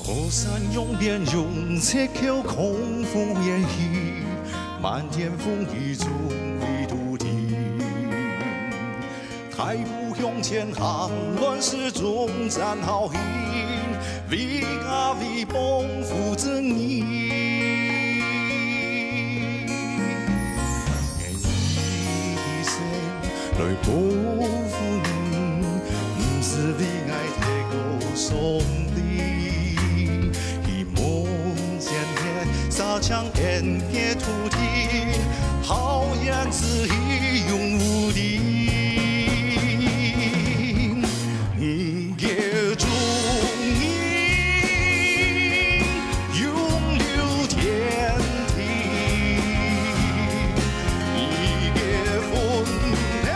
高山永变用切口空风烟雨，漫天风雨中一独地。太步向前行，乱世中战好赢，为家为邦负正义。愿一生来保护你，不是为爱太过送礼。 沙场演给土地，好言之意永无敌。夜中音，永留天地。夜风亮，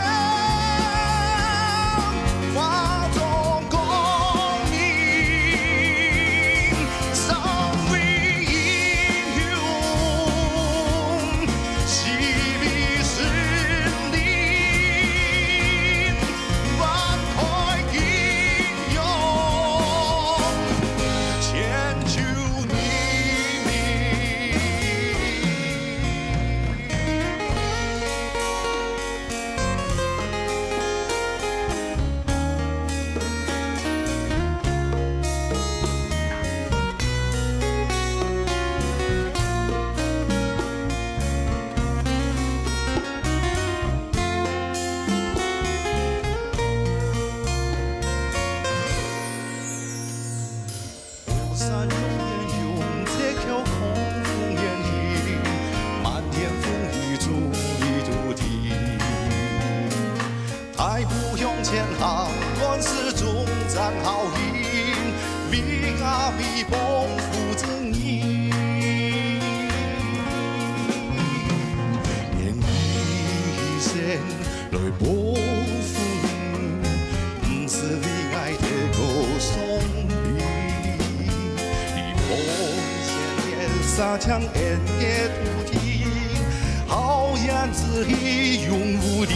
化作光明。上飞。 山永远用这条空风烟雨，漫天风雨中一独地。太步向前行，乱世中战好赢，为家为邦负正义。愿一生来保护你，不是为爱的歌颂。 沙场演给土地，好言之意永无敌。